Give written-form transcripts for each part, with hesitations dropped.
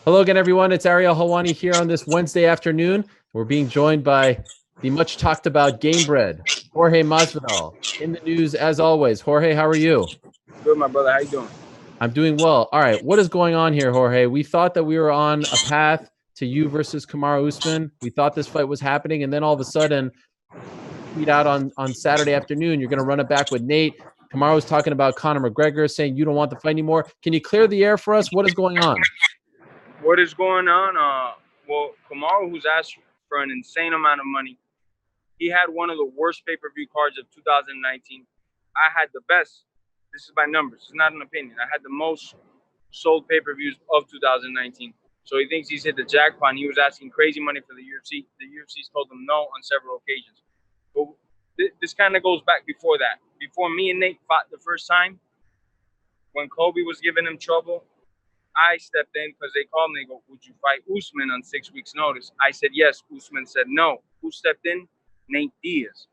Hello again, everyone. It's Ariel Helwani here on this Wednesday afternoon. We're being joined by the much talked about game bread, Jorge Masvidal. In the news, as always. Jorge, how are you? Good, my brother. How you doing? I'm doing well. All right, what is going on here, Jorge? We thought that we were on a path to you versus Kamaru Usman. We thought this fight was happening, and then all of a sudden, tweet out on Saturday afternoon, you're going to run it back with Nate. Kamaru was talking about Conor McGregor, saying you don't want the fight anymore. Can you clear the air for us? What is going on? What is going on? Well, Kamaru, who's asked for an insane amount of money, he had one of the worst pay-per-view cards of 2019. I had the best. This is by numbers. It's not an opinion. I had the most sold pay-per-views of 2019. So he thinks he's hit the jackpot. And he was asking crazy money for the UFC. The UFC's told him no on several occasions. But this kind of goes back before that. Before me and Nate fought the first time, when Colby was giving him trouble, I stepped in because they called me. They go, would you fight Usman on 6 weeks' notice? I said yes. Usman said no. Who stepped in? Nate Diaz.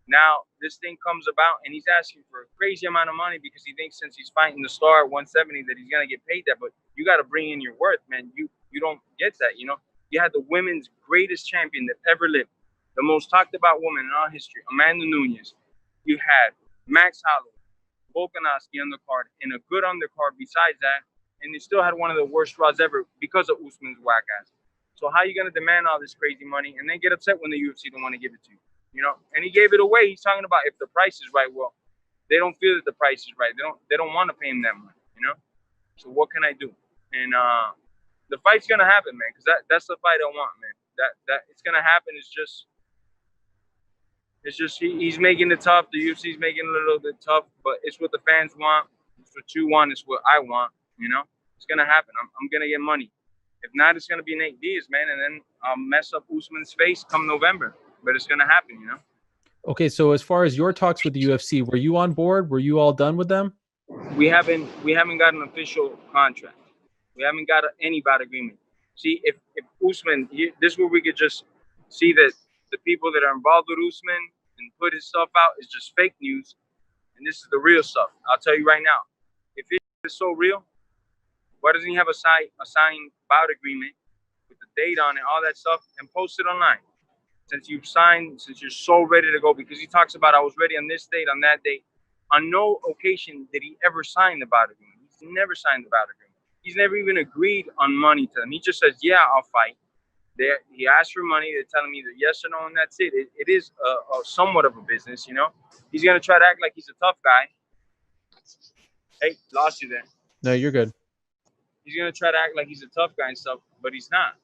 Now, this thing comes about, and he's asking for a crazy amount of money because he thinks since he's fighting the star at 170 that he's going to get paid that. But you got to bring in your worth, man. You don't get that, you know. You had the women's greatest champion that ever lived, the most talked about woman in our history, Amanda Nunes. You had Max Holloway, Volkanovski undercard, and a good undercard besides that. And they still had one of the worst draws ever because of Usman's whack ass. So how are you going to demand all this crazy money and then get upset when the UFC don't want to give it to you? You know, and he gave it away. He's talking about if the price is right. Well, they don't feel that the price is right. They don't want to pay him that money, you know? So what can I do? And the fight's going to happen, man, because that's the fight I want, man. That it's going to happen. It's just he's making it tough. The UFC's making it a little bit tough, but it's what the fans want. It's what you want. It's what I want, you know? It's going to happen. I'm going to get money. If not, it's going to be Nate Diaz, man, and then I'll mess up Usman's face come November. But it's going to happen, you know? Okay, so as far as your talks with the UFC, were you on board? Were you all done with them? We haven't got an official contract. We haven't got any bout agreement. See, if Usman, this is where we could just see that the people that are involved with Usman and put his stuff out is just fake news, and this is the real stuff. I'll tell you right now, if it is so real, why doesn't he have a signed bout agreement with the date on it, all that stuff, and post it online? Since you've signed, since you're so ready to go, because he talks about I was ready on this date, on that date. On no occasion did he ever sign the bout agreement. He's never signed the bout agreement. He's never even agreed on money to them. He just says, yeah, I'll fight. He asked for money. They're telling me that yes or no, and that's it. It is a somewhat of a business, you know. He's going to try to act like he's a tough guy. Hey, lost you there. No, you're good. He's going to try to act like he's a tough guy and stuff, but he's not.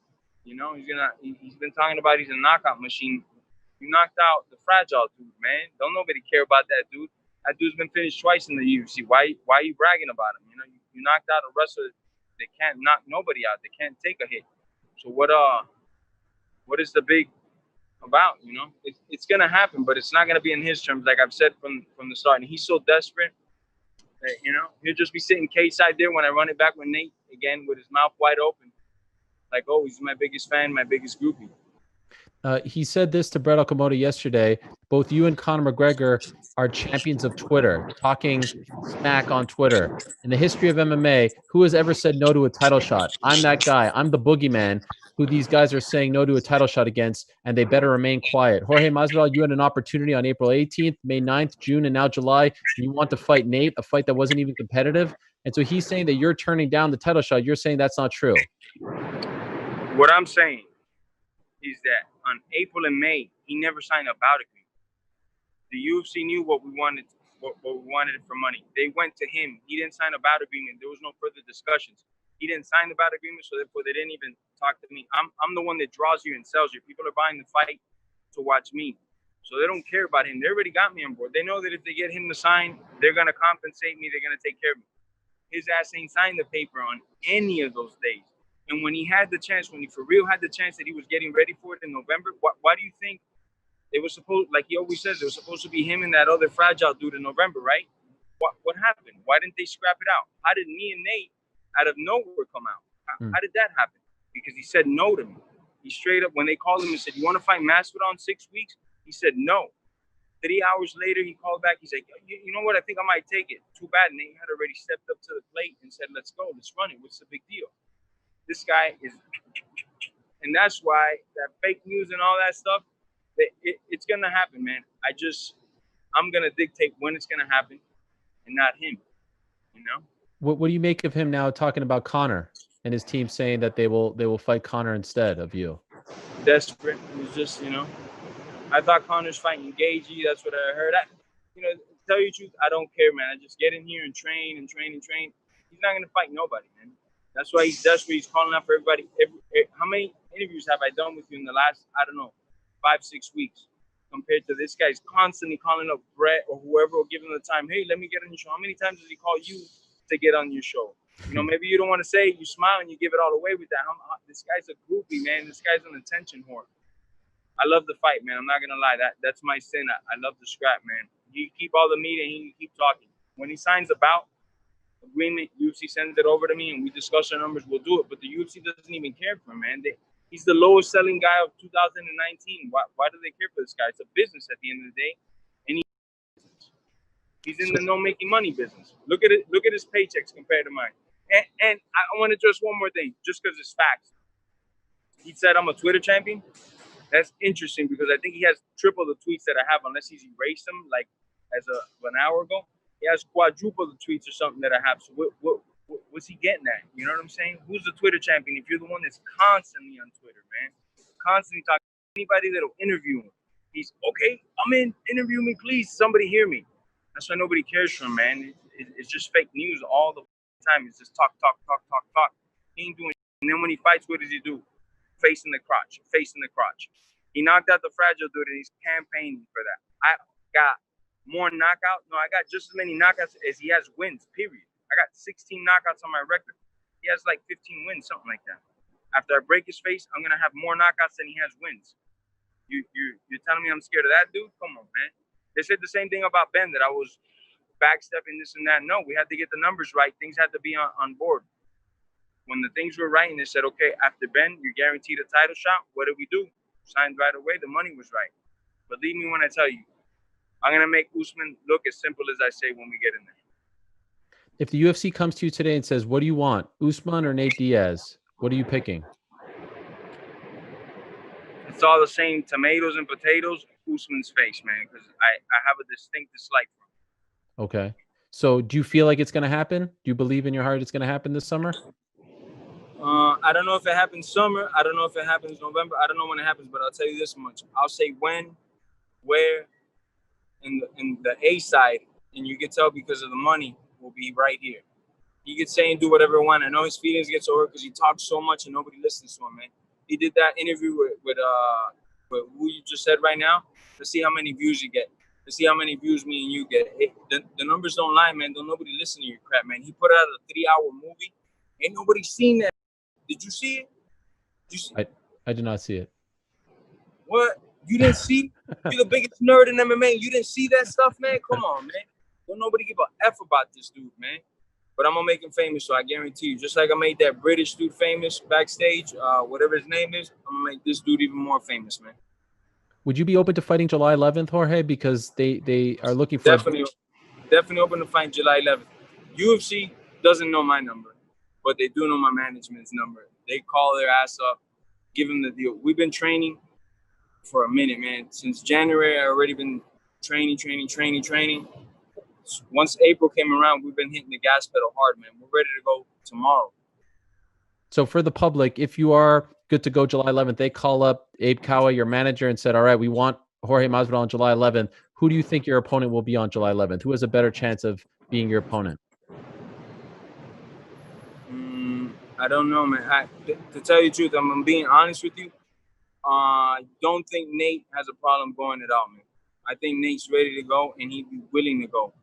You know, he's been talking about he's a knockout machine. You knocked out the fragile dude, man. Don't nobody care about that dude. That dude's been finished twice in the UFC. Why are you bragging about him? You know, you knocked out a wrestler that can't knock nobody out. They can't take a hit. So what is the big about? You know, it's gonna happen, but it's not gonna be in his terms, like I've said from the start. And he's so desperate that, you know, he'll just be sitting cage side there when I run it back with Nate again with his mouth wide open. Like, oh, he's my biggest fan, my biggest groupie. He said this to Brett Okamoto yesterday. Both you and Conor McGregor are champions of Twitter, talking smack on Twitter. In the history of MMA, who has ever said no to a title shot? I'm that guy. I'm the boogeyman who these guys are saying no to a title shot against, and they better remain quiet. Jorge Masvidal, you had an opportunity on April 18th, May 9th, June, and now July. And you want to fight Nate, a fight that wasn't even competitive. And so he's saying that you're turning down the title shot. You're saying that's not true. What I'm saying is that on April and May, he never signed a bout agreement. The UFC knew what we wanted it for money. They went to him. He didn't sign a bout agreement. There was no further discussions. He didn't sign the bout agreement, so therefore they didn't even talk to me. I'm the one that draws you and sells you. People are buying the fight to watch me. So they don't care about him. They already got me on board. They know that if they get him to sign, they're going to compensate me. They're going to take care of me. His ass ain't signed the paper on any of those days. And when he had the chance, when he for real had the chance that he was getting ready for it in November, why do you think it was supposed, like he always says, it was supposed to be him and that other fragile dude in November, right? What happened? Why didn't they scrap it out? How did me and Nate out of nowhere come out? How did that happen? Because he said no to me. He straight up, when they called him and said, you want to fight Masvidal in 6 weeks? He said no. 3 hours later, he called back. He's like, you know what? I think I might take it. Too bad Nate had already stepped up to the plate and said, let's go. Let's run it. What's the big deal? This guy is, and that's why that fake news and all that stuff, it's gonna happen, man. I'm gonna dictate when it's gonna happen, and not him. You know. What do you make of him now talking about Conor and his team saying that they will fight Conor instead of you? Desperate. It was just, you know, I thought Conor's fighting Gagey. That's what I heard. You know, tell you the truth, I don't care, man. I just get in here and train and train and train. He's not gonna fight nobody, man. That's why he's desperate. He's calling out for everybody. How many interviews have I done with you in the last, I don't know, 5-6 weeks? Compared to this guy, he's constantly calling up Brett or whoever will give him the time. Hey, let me get on your show. How many times does he call you to get on your show? You know, maybe you don't want to say it, you smile and you give it all away with that. This guy's a groupie, man. This guy's an attention whore. I love the fight, man. I'm not gonna lie. That's my sin. I love the scrap, man. You keep all the meat and he keep talking. When he signs a bout agreement, UFC sends it over to me and we discuss our numbers, we'll do it. But the UFC doesn't even care for him, man. He's the lowest selling guy of 2019. Why do they care for this guy? It's a business at the end of the day. And he's in the no making money business. Look at it. Look at his paychecks compared to mine. And I want to just one more thing, just because it's facts. He said I'm a Twitter champion. That's interesting because I think he has triple the tweets that I have, unless he's erased them like as an hour ago. He has quadruple the tweets or something that I have. So what's he getting at? You know what I'm saying? Who's the Twitter champion if you're the one that's constantly on Twitter, man? Constantly talking to anybody that'll interview him. He's okay. I'm in. Interview me, please. Somebody hear me. That's why nobody cares for him, man. It's just fake news all the time. It's just talk. He ain't doing shit. And then when he fights, what does he do? Facing the crotch. He knocked out the fragile dude, and he's campaigning for that. I got more knockouts. No, I got just as many knockouts as he has wins, period. I got 16 knockouts on my record. He has like 15 wins, something like that. After I break his face, I'm going to have more knockouts than he has wins. You're telling me I'm scared of that dude? Come on, man. They said the same thing about Ben, that I was backstepping this and that. No, we had to get the numbers right. Things had to be on board. When the things were right and they said, okay, after Ben, you're guaranteed a title shot, what did we do? Signed right away. The money was right. Believe me when I tell you, I'm going to make Usman look as simple as I say when we get in there. If the UFC comes to you today and says, what do you want, Usman or Nate Diaz? What are you picking? It's all the same tomatoes and potatoes, Usman's face, man, because I have a distinct dislike for him. Okay. So do you feel like it's going to happen? Do you believe in your heart it's going to happen this summer? I don't know if it happens summer. I don't know if it happens November. I don't know when it happens, but I'll tell you this much. I'll say when, where, and the A side, and you can tell because of the money, will be right here. He could say and do whatever he wants. I know his feelings get so hurt because he talks so much and nobody listens to him, man. He did that interview with who you just said right now. Let's see how many views you get. Let's see how many views me and you get. The numbers don't lie, man. Don't nobody listen to your crap, man. He put out a 3-hour movie. Ain't nobody seen that. Did you see it? Did you see it? I did not see it. What? You didn't see? You're the biggest nerd in MMA. You didn't see that stuff, man? Come on, man. Don't nobody give a F about this dude, man. But I'm going to make him famous, so I guarantee you. Just like I made that British dude famous backstage, whatever his name is, I'm going to make this dude even more famous, man. Would you be open to fighting July 11th, Jorge? Because they are looking for... Definitely open to fight July 11th. UFC doesn't know my number, but they do know my management's number. They call their ass up, give them the deal. We've been training for a minute, man. Since January, I already been training. Once April came around, we've been hitting the gas pedal hard, man. We're ready to go tomorrow. So for the public, if you are good to go July 11th, they call up Abe Kawa, your manager, and said, all right, we want Jorge Masvidal on July 11th. Who do you think your opponent will be on July 11th? Who has a better chance of being your opponent? I don't know, man. To tell you the truth, I'm being honest with you. I don't think Nate has a problem going it out, man. I think Nate's ready to go, and he'd be willing to go.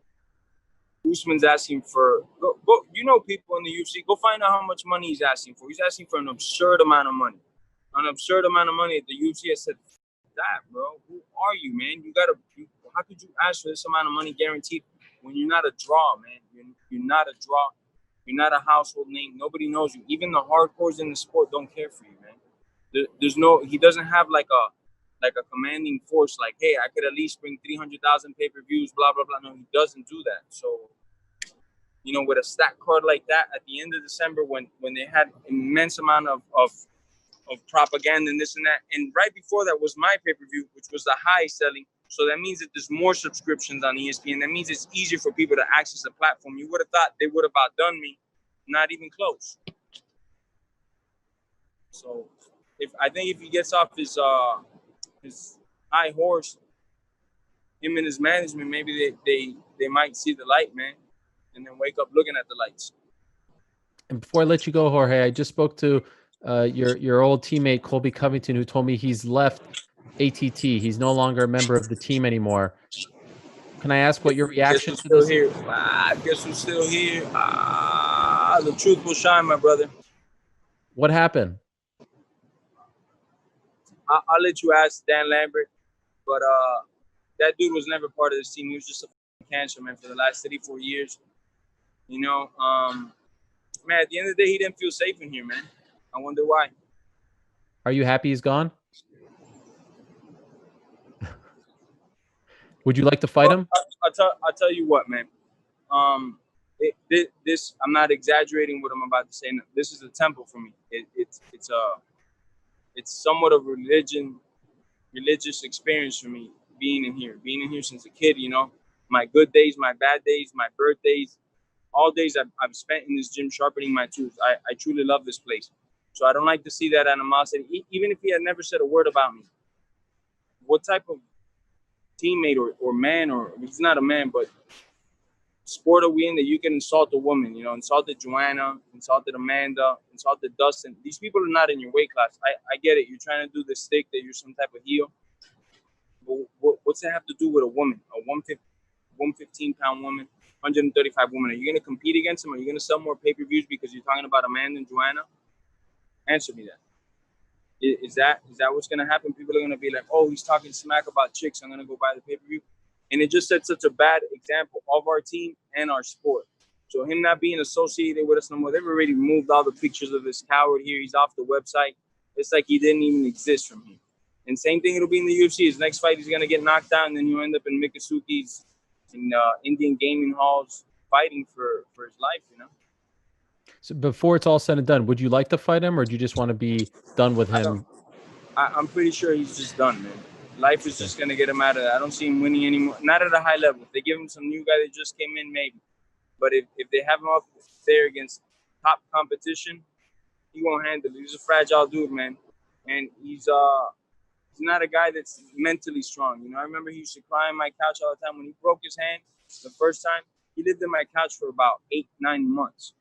Usman's asking for go. You know, people in the UFC, go find out how much money he's asking for. He's asking for an absurd amount of money. An absurd amount of money. The UFC has said, that, bro. Who are you, man? How could you ask for this amount of money guaranteed when you're not a draw, man? You're not a draw. You're not a household name. Nobody knows you. Even the hardcores in the sport don't care for you, man. He doesn't have like a commanding force. Like, hey, I could at least bring 300,000 pay-per-views, blah blah blah. No, he doesn't do that. So you know, with a stack card like that at the end of December when they had immense amount of propaganda and this and that. And right before that was my pay-per-view, which was the high selling. So that means that there's more subscriptions on ESPN. That means it's easier for people to access the platform. You would have thought they would have outdone me. Not even close. So I think if he gets off his high horse, him and his management, maybe they might see the light, man, and then wake up looking at the lights. And before I let you go, Jorge, I just spoke to your old teammate Colby Covington, who told me he's left ATT. He's no longer a member of the team anymore. Can I ask what your reaction to this is? I guess who's still here? The truth will shine, my brother. What happened? I'll let you ask Dan Lambert, but that dude was never part of this team. He was just a cancer, man, for the last 34 years. You know, man, at the end of the day, he didn't feel safe in here, man. I wonder why. Are you happy he's gone? Would you like to fight him? I'll tell you what, man. This I'm not exaggerating what I'm about to say. No, this is a temple for me. It's somewhat of a religious experience for me being in here since a kid. You know, my good days, my bad days, my birthdays, all days I've spent in this gym sharpening my tools. I truly love this place. So I don't like to see that animosity, even if he had never said a word about me. What type of teammate or man, or he's not a man, but sport are we in that you can insult a woman? You know, insulted Joanna, insulted Amanda, insulted Dustin. These people are not in your weight class. I get it. You're trying to do the stick that you're some type of heel. But what's that have to do with a woman? A 115-pound woman, 135 woman. Are you going to compete against them? Are you going to sell more pay-per-views because you're talking about Amanda and Joanna? Answer me that. Is that what's going to happen? People are going to be like, oh, he's talking smack about chicks. I'm going to go buy the pay-per-view. And it just sets such a bad example of our team and our sport. So him not being associated with us no more, they've already removed all the pictures of this coward here. He's off the website. It's like he didn't even exist from here. And same thing it'll be in the UFC. His next fight, he's going to get knocked out, and then you end up in Mikasuki's, in Indian gaming halls, fighting for his life, you know? So before it's all said and done, would you like to fight him, or do you just want to be done with him? I'm pretty sure he's just done, man. Life is just going to get him out of that. I don't see him winning anymore. Not at a high level. If they give him some new guy that just came in, maybe. But if they have him up there against top competition, he won't handle it. He's a fragile dude, man. And he's not a guy that's mentally strong. You know, I remember he used to cry on my couch all the time. When he broke his hand the first time, he lived in my couch for about 8-9 months.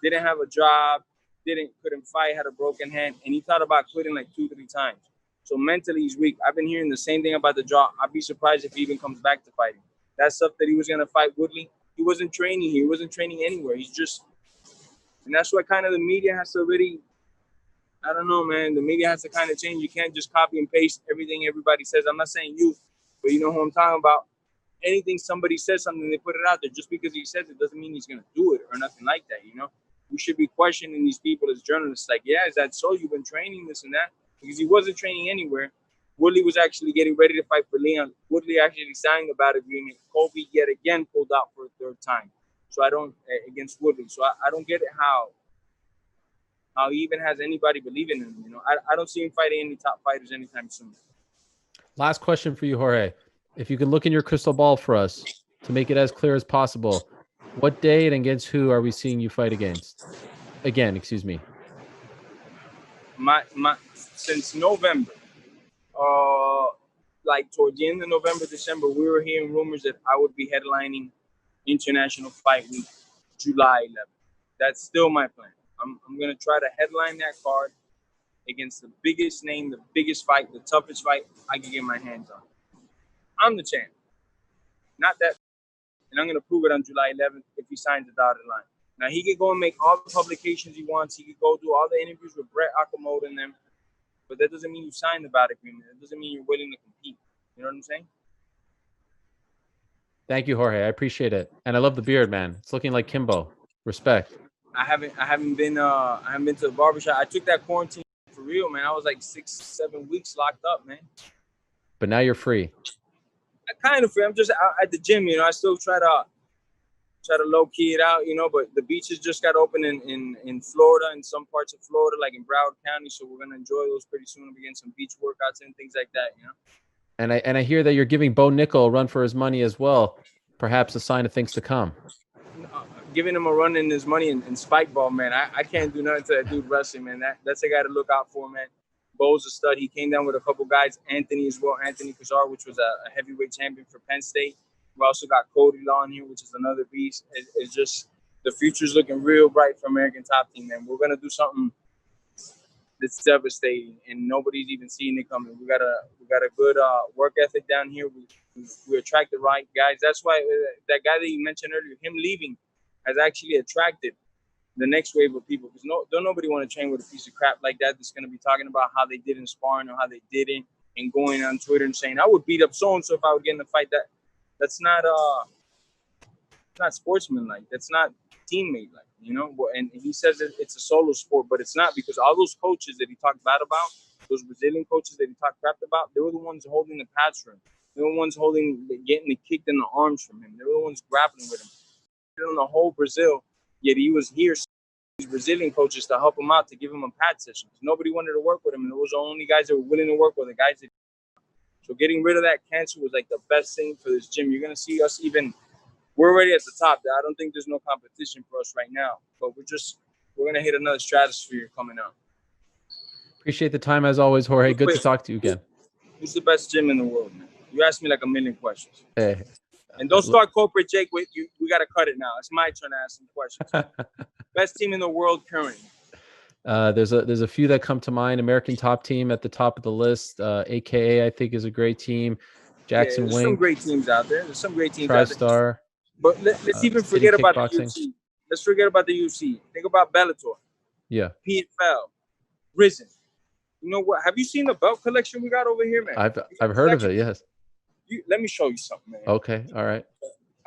Didn't have a job, couldn't fight, had a broken hand, and he thought about quitting like 2-3 times. So mentally, he's weak. I've been hearing the same thing about the jaw. I'd be surprised if he even comes back to fighting. That stuff that he was going to fight Woodley, he wasn't training here. He wasn't training anywhere. He's just, and that's why kind of the media has to really, I don't know, man. The media has to kind of change. You can't just copy and paste everything everybody says. I'm not saying you, but you know who I'm talking about. Anything somebody says something, they put it out there. Just because he says it doesn't mean he's going to do it or nothing like that, you know? We should be questioning these people as journalists. Like, yeah, is that so? You've been training this and that? Because he wasn't training anywhere. Woodley was actually getting ready to fight for Leon. Woodley actually signed the bout agreement. Colby yet again pulled out for a third time. So I don't, against Woodley. So I don't get it how he even has anybody believing in him. You know, I don't see him fighting any top fighters anytime soon. Last question for you, Jorge. If you can look in your crystal ball for us to make it as clear as possible, what day and against who are we seeing you fight again, excuse me. Since November, like toward the end of November, December, we were hearing rumors that I would be headlining International Fight Week, July 11th. That's still my plan. I'm going to try to headline that card against the biggest name, the biggest fight, the toughest fight I can get my hands on. I'm the champ. Not that. And I'm going to prove it on July 11th if he signs the dotted line. Now, he could go and make all the publications he wants. He could go do all the interviews with Brett Okamoto and them. But that doesn't mean you signed the bout agreement. It doesn't mean you're willing to compete. You know what I'm saying? Thank you, Jorge. I appreciate it. And I love the beard, man. It's looking like Kimbo. Respect. I haven't been to the barbershop. I took that quarantine for real, man. I was like 6-7 weeks locked up, man. But now you're free. I kind of free. I'm just out at the gym, you know. I still try to try to low key it out, you know. But the beaches just got open in Florida, in some parts of Florida, like in Broward County. So we're gonna enjoy those pretty soon. We're getting some beach workouts and things like that, you know. And I hear that you're giving Bo Nickel a run for his money as well. Perhaps a sign of things to come. Giving him a run in his money and spike ball, man. I can't do nothing to that dude wrestling, man. That's a guy to look out for, man. Bo's a stud. He came down with a couple guys, Anthony as well, Anthony Kazar, which was a heavyweight champion for Penn State. We also got Cody Law in here, which is another beast. It's just the future's looking real bright for American Top Team, man. We're gonna do something that's devastating, and nobody's even seeing it coming. We got a good work ethic down here. We attract the right guys. That's why that guy that you mentioned earlier, him leaving, has actually attracted the next wave of people. Because don't nobody want to train with a piece of crap like that that's going to be talking about how they did in sparring or how they didn't, and going on Twitter and saying, I would beat up so-and-so if I would get in a fight. That's not sportsmanlike. That's not teammate-like, you know? And he says that it's a solo sport, but it's not, because all those coaches that he talked bad about, those Brazilian coaches that he talked crap about, they were the ones holding the pads for him. They were the ones getting it kicked in the arms from him. They were the ones grappling with him. On the whole Brazil, yet he was here, these Brazilian coaches, to help him out, to give him a pad session. Nobody wanted to work with him, and those were the only guys that were willing to work with the guys that. So getting rid of that cancer was like the best thing for this gym. You're gonna see us we're already at the top. I don't think there's no competition for us right now, but we're gonna hit another stratosphere coming up. Appreciate the time as always, Jorge. Good to talk to you again. Who's the best gym in the world, man? You asked me like a million questions. Hey. And don't start corporate, Jake, with you. We got to cut it now. It's my turn to ask some questions. Best team in the world currently. There's a few that come to mind. American Top Team at the top of the list. AKA, I think, is a great team. Jackson there's Wink. some great teams out there. There's some great teams out there. TriStar. But let's even forget about the UFC. Let's forget about the UFC. Think about Bellator. Yeah. PFL. Risen. You know what? Have you seen the belt collection we got over here, man? I've heard of it. Yes. Let me show you something, man. Okay. All right.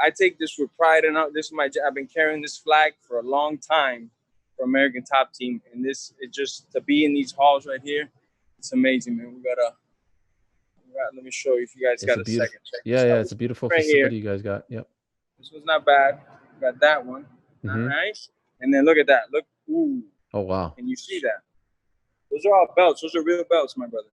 I take this with pride, and this is my job. I've been carrying this flag for a long time for American Top Team, and to be in these halls right here, it's amazing, man. Let me show you if you guys got a second. Yeah, it's a beautiful facility you guys got. Yep. This one's not bad. We got that one. All right. And then look at that. Look. Ooh. Oh wow. Can you see that? Those are all belts. Those are real belts, my brother.